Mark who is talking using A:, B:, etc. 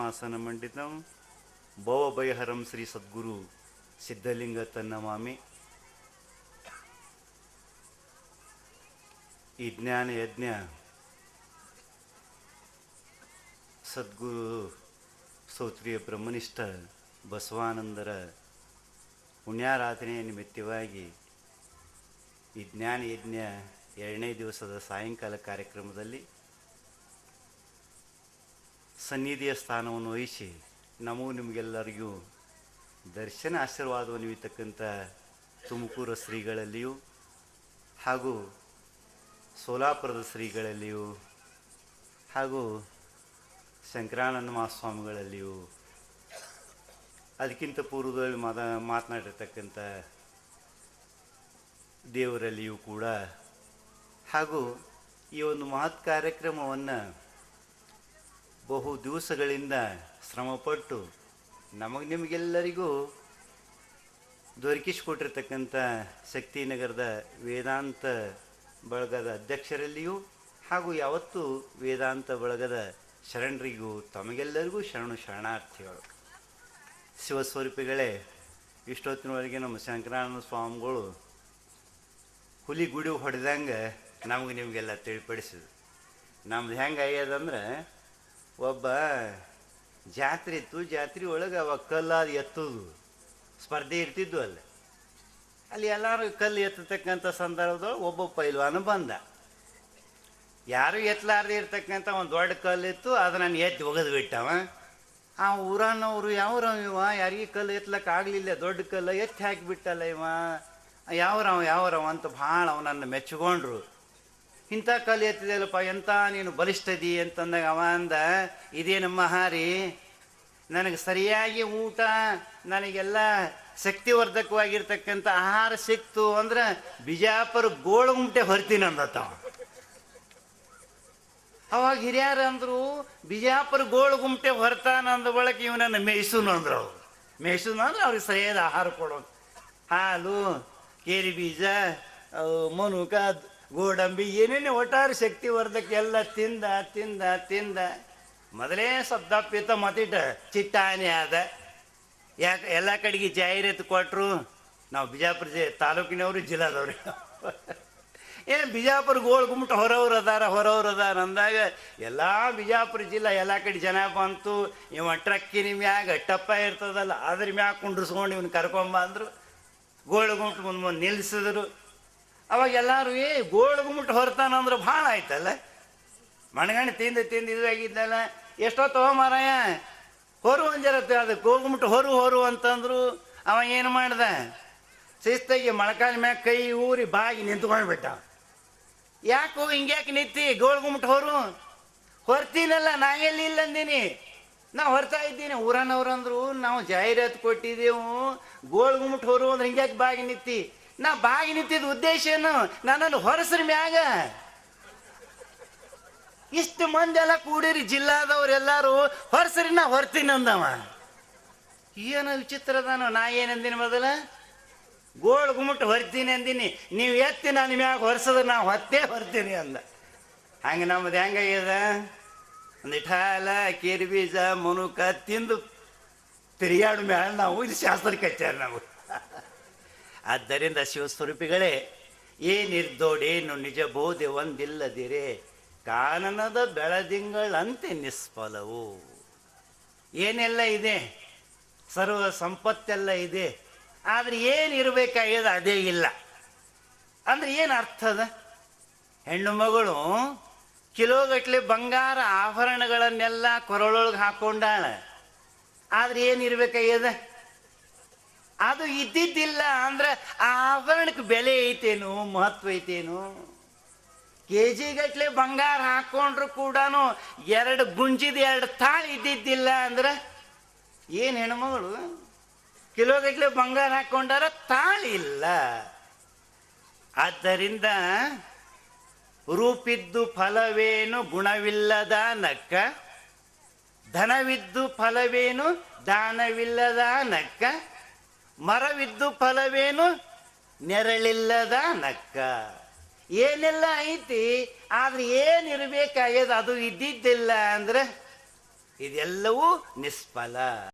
A: ಸಿಂಹಾಸನ ಮಂಡಿತಂ ಭವಭಯಹರಂ ಶ್ರೀ ಸದ್ಗುರು ಸಿದ್ಧಲಿಂಗ ತನ್ನಮಾಮಿ. ಈ ಜ್ಞಾನ ಯಜ್ಞ ಸದ್ಗುರು ಸ್ತೋತ್ರಿಯ ಬ್ರಹ್ಮನಿಷ್ಠ ಬಸವಾನಂದರ ಪುಣ್ಯಾರಾಧನೆಯ ನಿಮಿತ್ತವಾಗಿ ಈ ಜ್ಞಾನ ಯಜ್ಞ 2ನೇ ದಿವಸದ ಸಾಯಂಕಾಲ ಕಾರ್ಯಕ್ರಮದಲ್ಲಿ ಸನ್ನಿಧಿಯ ಸ್ಥಾನವನ್ನು ವಹಿಸಿ ನಮಗೂ ನಿಮಗೆಲ್ಲರಿಗೂ ದರ್ಶನ ಆಶೀರ್ವಾದವನ್ನು ನೀಡತಕ್ಕಂಥ ತುಮಕೂರು ಶ್ರೀಗಳಲ್ಲಿಯೂ ಹಾಗೂ ಸೋಲಾಪುರದ ಶ್ರೀಗಳಲ್ಲಿಯೂ ಹಾಗೂ ಶಂಕರಾನಂದ ಮಹಾಸ್ವಾಮಿಗಳಲ್ಲಿಯೂ ಅದಕ್ಕಿಂತ ಪೂರ್ವದಲ್ಲಿ ಮಾತನಾಡಿರ್ತಕ್ಕಂಥ ದೇವರಲ್ಲಿಯೂ ಕೂಡ ಹಾಗೂ ಈ ಒಂದು ಮಹತ್ ಕಾರ್ಯಕ್ರಮವನ್ನು ಬಹು ದಿವಸಗಳಿಂದ ಶ್ರಮಪಟ್ಟು ನಿಮಗೆಲ್ಲರಿಗೂ ದೊರಕಿಸಿಕೊಟ್ಟಿರ್ತಕ್ಕಂಥ ಶಕ್ತಿನಗರದ ವೇದಾಂತ ಬಳಗದ ಅಧ್ಯಕ್ಷರಲ್ಲಿಯೂ ಹಾಗೂ ಯಾವತ್ತೂ ವೇದಾಂತ ಬಳಗದ ಶರಣರಿಗೂ ತಮಗೆಲ್ಲರಿಗೂ ಶರಣಾರ್ಥಿಗಳು. ಶಿವಸ್ವರೂಪಿಗಳೇ, ಇಷ್ಟೊತ್ತಿನವರೆಗೆ ನಮ್ಮ ಶಂಕರಾನಂದ ಸ್ವಾಮಿಗಳು ಹುಲಿ ಗುಡಿ ಹೊಡೆದಂಗೆ ನಮಗೆ ನಿಮಗೆಲ್ಲ ತಿಳಿಪಡಿಸಿದ್ರು. ನಮ್ದು ಹೆಂಗೆ ಆಗ್ಯದಂದ್ರೆ, ಒಬ್ಬ ಜಾತ್ರೆ ಇತ್ತು, ಜಾತ್ರೆ ಒಳಗೆ ಅವಾಗ ಕಲ್ಲಾದ ಎತ್ತುದು ಸ್ಪರ್ಧೆ ಇರ್ತಿದ್ವು. ಅಲ್ಲಿ ಎಲ್ಲರೂ ಕಲ್ಲು ಎತ್ತತಕ್ಕಂಥ ಸಂದರ್ಭದೊಳಗೆ ಒಬ್ಬ ಪೈಲ್ವಾನ ಬಂದ. ಯಾರು ಎತ್ತಲಾರ್ದೆ ಇರ್ತಕ್ಕಂಥ ಒಂದು ದೊಡ್ಡ ಕಲ್ಲು ಇತ್ತು, ಅದು ನಾನು ಎತ್ತಿ ಒಗೆದು ಬಿಟ್ಟವ. ಆ ಊರನ್ನವರು ಇವ ಯಾರಿಗೆ ಕಲ್ಲು ಎತ್ತಲಕ್ಕೆ ಆಗಲಿಲ್ಲ, ದೊಡ್ಡ ಕಲ್ಲು ಎತ್ತಿ ಹಾಕಿಬಿಟ್ಟಲ್ಲ ಇವ, ಯಾವರವ ಅಂತ ಭಾಳ ಅವನನ್ನು ಮೆಚ್ಚಿಕೊಂಡ್ರು. ಇಂಥ ಕಲ್ಲು ಎತ್ತಿದೆಯಲ್ಲಪ್ಪ, ಎಂಥ ನೀನು ಬಲಿಷ್ಠದಿ ಅಂತಂದಾಗ ಅವ ಅಂದ, ಇದೇನಮ್ಮ ಹಾರಿ, ನನಗೆ ಸರಿಯಾಗಿ ಊಟ, ನನಗೆಲ್ಲ ಶಕ್ತಿವರ್ಧಕವಾಗಿರ್ತಕ್ಕಂಥ ಆಹಾರ ಸಿಕ್ತು ಅಂದ್ರೆ ಬಿಜಾಪುರ ಗೋಳಗುಮಟೆ ಹೊರ್ತೀನಿ ಅಂದತ್ತವ. ಅವಾಗ ಹಿರಿಯರು ಅಂದರು, ಬಿಜಾಪುರ ಗೋಳಗುಮಟೆ ಹೊರ್ತಾನ ಅಂದ ಬಳಕೆ ಇವನನ್ನು ಮೇಯ್ಸುನು ಅಂದ್ರು. ಅವ್ರು ಮೇಯ್ಸುನು ಅಂದ್ರೆ ಅವ್ರಿಗೆ ಸರಿಯಾದ ಆಹಾರ ಕೊಡೋದು. ಹಾಲು, ಕೇರಿ ಬೀಜ, ಮನುಕ, ಗೋಡಂಬಿ, ಏನೇನೇ ಒಟ್ಟಾರೆ ಶಕ್ತಿವರ್ಧಕ ಎಲ್ಲ ತಿಂದ ತಿಂದ ತಿಂದ ಮೊದಲೇ ಸಬ್ದಪ್ಪಿತ ಮತ್ತಿಟ್ಟ ಚಿಟ್ಟಾನೆ ಆದ. ಯಾಕೆ ಎಲ್ಲ ಕಡೆಗೆ ಜಾಹೀರಾತು ಕೊಟ್ಟರು, ನಾವು ಬಿಜಾಪುರ ತಾಲೂಕಿನವರು ಜಿಲ್ಲಾದವ್ರು. ಏನು ಬಿಜಾಪುರ ಗೋಳಗುಮಟ ಹೊರವ್ರು ಅದಾರ ಅಂದಾಗ ಎಲ್ಲ ಬಿಜಾಪುರ ಜಿಲ್ಲಾ ಎಲ್ಲ ಕಡೆ ಜನ ಬಂತು. ಇವ ಟ್ರಕ್ಕಿನ ಮ್ಯಾಗ ಟಪ್ಪ ಇರ್ತದಲ್ಲ, ಅದ್ರ ಮ್ಯಾಗ ಕುಂಡ್ರಿಸ್ಕೊಂಡು ಇವನು ಕರ್ಕೊಂಬಂದ್ರು. ಗೋಳಗುಮಟ ಮುಂದೆ ನಿಲ್ಲಿಸಿದ್ರು. ಅವಾಗ ಎಲ್ಲರೂ ಗೋಳಗುಮಟ ಹೊರತಾನಂದ್ರೆ ಭಾಳ ಆಯ್ತಲ್ಲ, ಮಣಗಣೆ ತಿಂದು ಇದಾಗಿದ್ದಲ್ಲ, ಎಷ್ಟೋ ತಗೊಂಬಾರಯ್ಯ ಹೊರು ಅಂಜರತ್ತೆ, ಅದು ಗೋಳಗುಮಟ ಹೊರು ಅಂತಂದ್ರು. ಅವ ಏನು ಮಾಡ್ದ, ಶಿಸ್ತಾಗಿ ಮೊಳಕಾಲ ಮ್ಯಾಗ ಕೈ ಊರಿ ಬಾಗಿ ನಿಂತ್ಕೊಂಡ್ಬಿಟ್ಟ. ಯಾಕೋ ಹಿಂಗ್ಯಾಕೆ ನಿಂತಿ, ಗೋಳಗುಮಟ ಹೊರ್ತೀನಲ್ಲ, ನಾ ಎಲ್ಲಿ ಇಲ್ಲ ಅಂದೀನಿ, ನಾ ಹೊರ್ತಾ ಇದ್ದೀನಿ. ಊರನವ್ರು ಅಂದ್ರು, ನಾವು ಜಾಹೀರಾತು ಕೊಟ್ಟಿದ್ದೆವು, ಗೋಳಗುಮಟ ಅಂದ್ರೆ ಹಿಂಗ್ಯಾಕೆ ಬಾಗಿ ನಿಂತಿ. ನಾ ಬಾಗಿ ನಿಂತಿದ್ದ ಉದ್ದೇಶ ಏನು, ನನ್ನನ್ನು ಹೊರಸ್ರ ಮ್ಯಾಗ ಇಷ್ಟು ಮಂದಿ ಎಲ್ಲ ಕೂಡಿರಿ, ಜಿಲ್ಲಾದವ್ರೆಲ್ಲರೂ ಹೊರಸ್ರಿ, ನಾ ಹೊರ್ತೀನಿ ಅಂದವ. ಏನು ವಿಚಿತ್ರದಾನು, ನಾ ಏನಂದಿನಿ ಮೊದಲ, ಗೋಳಗುಮಟ ಹೊರ್ತೀನಿ ಅಂದಿನಿ, ನೀವು ಎತ್ತಿ ನಾನು ಮ್ಯಾಗ ಹೊರಸದ್ರೆ ನಾ ಹೊರ್ತೀನಿ ಅಂದ. ಹಂಗೆ ನಮ್ಮದು ಹೆಂಗಾಗ್ಯದ, ಒಂದಿಟ್ಟು ಹಾಲ, ಕೇರಿ ಬೀಜ, ಮನುಕ ತಿಂದು ತಿರುಗಾಡು ಮ್ಯಾಲ ನಾವು ಇದು ಶಾಸ್ತ್ರ ಕಚ್ಚಾರ ನಾವು. ಆದ್ದರಿಂದ ಶಿವಸ್ವರೂಪಿಗಳೇ, ಏನಿರ್ದೋಡೇನು ನಿಜ ಬೋಧೆ ಒಂದಿಲ್ಲದಿರೆ ಕಾನನದ ಬೆಳದಿಂಗಳಂತೆ ನಿಷ್ಫಲವು. ಏನೆಲ್ಲ ಇದೆ, ಸರ್ವ ಸಂಪತ್ತೆಲ್ಲ ಇದೆ, ಆದರೆ ಏನಿರಬೇಕಾಗ್ಯದ ಅದೇ ಇಲ್ಲ ಅಂದ್ರೆ ಏನು ಅರ್ಥದ? ಹೆಣ್ಣು ಮಗಳು ಕಿಲೋಗಟ್ಟಲೆ ಬಂಗಾರ ಆಭರಣಗಳನ್ನೆಲ್ಲ ಕೊರಳೊಳಗೆ ಹಾಕೊಂಡಾಳ, ಆದ್ರೆ ಏನಿರ್ಬೇಕಾಗ್ಯದ? ಅದು ಇದ್ದಿದ್ದಿಲ್ಲ ಅಂದ್ರೆ ಆ ಆಭರಣಕ್ಕೆ ಬೆಲೆ ಐತೇನು, ಮಹತ್ವ ಐತೇನು? KG ಗಟ್ಟಲೆ ಬಂಗಾರ ಹಾಕೊಂಡ್ರು ಕೂಡ 2 ಗುಂಜಿದ 2 ತಾಳಿ ಇದ್ದಿದ್ದಿಲ್ಲ ಅಂದ್ರೆ ಏನು ಹೆಣ್ಮಗಳು? ಕಿಲೋಗಟ್ಟಲೆ ಬಂಗಾರ ಹಾಕೊಂಡಾರ, ತಾಳಿ ಇಲ್ಲ. ಆದ್ದರಿಂದ ರೂಪಿದ್ದು ಫಲವೇನು ಗುಣವಿಲ್ಲದ ನಕ್ಕ, ಧನವಿದ್ದು ಫಲವೇನು ದಾನವಿಲ್ಲದ ನಕ್ಕ, ಮರವಿದ್ದು ಫಲವೇನು ನೆರಳಿಲ್ಲದ ನಕ್ಕ. ಏನೆಲ್ಲ ಐತಿ, ಆದ್ರೆ ಏನಿರ್ಬೇಕಾಗ್ಯದ ಅದು ಇದ್ದಿದ್ದಿಲ್ಲ ಅಂದ್ರೆ ಇದೆಲ್ಲವೂ ನಿಷ್ಫಲ.